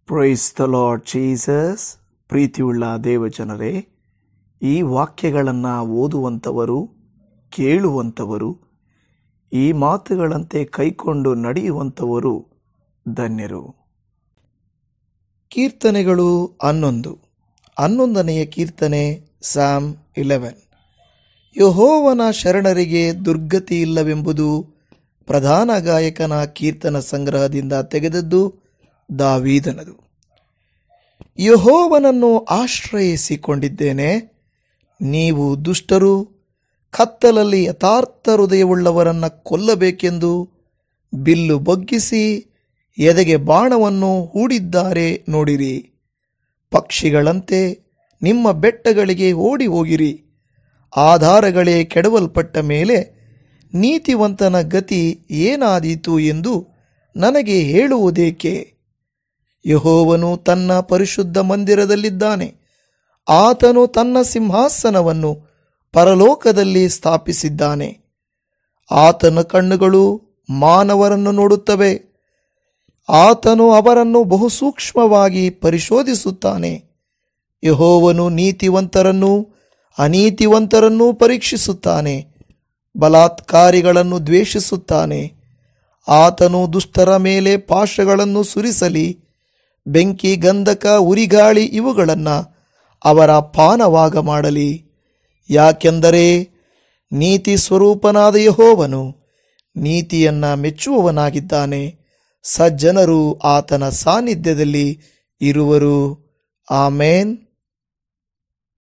Price the lord Jesus. ಪ್ರೀತಿಯುಳ್ಳ ದೇವಜನರೇ, ಈ ವಾಕ್ಯಗಳನ್ನು ಓದುವಂಥವರು, ಕೇಳುವಂಥವರು, ಈ ಮಾತುಗಳಂತೆ ಕೈಕೊಂಡು ನಡೆಯುವಂಥವರು ಧನ್ಯರು. ಕೀರ್ತನೆಗಳು 11ನೇ ಕೀರ್ತನೆ, ಸಾಮ್ 11. ಯೆಹೋವನ ಶರಣರಿಗೆ ದುರ್ಗತಿ ಇಲ್ಲವೆಂಬುದು ಪ್ರಧಾನ ಗಾಯಕನ ಕೀರ್ತನ ಸಂಗ್ರಹದಿಂದ ತೆಗೆದದ್ದು, ದಾವೀದನದು. ಯೆಹೋವನನ್ನು ಆಶ್ರಯಿಸಿಕೊಂಡಿದ್ದೇನೆ. ನೀವು ದುಷ್ಟರು ಕತ್ತಲಲ್ಲಿ ಯಥಾರ್ಥ ಹೃದಯವುಳ್ಳವರನ್ನು ಕೊಲ್ಲಬೇಕೆಂದು ಬಿಲ್ಲು ಬಗ್ಗಿಸಿ ಎದೆಗೆ ಬಾಣವನ್ನು ಹೂಡಿದ್ದಾರೆ ನೋಡಿರಿ. ಪಕ್ಷಿಗಳಂತೆ ನಿಮ್ಮ ಬೆಟ್ಟಗಳಿಗೆ ಓಡಿ ಹೋಗಿರಿ. ಆಧಾರಗಳೇ ಕೆಡವಲ್ಪಟ್ಟ ಮೇಲೆ ನೀತಿವಂತನ ಗತಿ ಏನಾದೀತು ಎಂದು ನನಗೆ ಹೇಳುವುದೇಕೆ? ಯೆಹೋವನು ತನ್ನ ಪರಿಶುದ್ಧ ಮಂದಿರದಲ್ಲಿದ್ದಾನೆ. ಆತನು ತನ್ನ ಸಿಂಹಾಸನವನ್ನು ಪರಲೋಕದಲ್ಲಿ ಸ್ಥಾಪಿಸಿದ್ದಾನೆ. ಆತನ ಕಣ್ಣುಗಳು ಮಾನವರನ್ನು ನೋಡುತ್ತವೆ. ಆತನು ಅವರನ್ನು ಬಹು ಸೂಕ್ಷ್ಮವಾಗಿ ಪರಿಶೋಧಿಸುತ್ತಾನೆ. ಯೆಹೋವನು ನೀತಿವಂತರನ್ನೂ ಅನೀತಿವಂತರನ್ನೂ ಪರೀಕ್ಷಿಸುತ್ತಾನೆ. ಬಲಾತ್ಕಾರಿಗಳನ್ನು ದ್ವೇಷಿಸುತ್ತಾನೆ. ಆತನು ದುಷ್ಟರ ಮೇಲೆ ಪಾಶಗಳನ್ನು ಸುರಿಸಲಿ. ಬೆಂಕಿ, ಗಂಧಕ, ಉರಿಗಾಳಿ ಇವುಗಳನ್ನು ಅವರ ಪಾನವಾಗ ಮಾಡಲಿ. ಯಾಕೆಂದರೆ ನೀತಿ ಸ್ವರೂಪನಾದ ಯೆಹೋವನು ನೀತಿಯನ್ನು ಮೆಚ್ಚುವವನಾಗಿದ್ದಾನೆ. ಸಜ್ಜನರು ಆತನ ಸಾನ್ನಿಧ್ಯದಲ್ಲಿ ಇರುವರು. ಆಮೇನ್.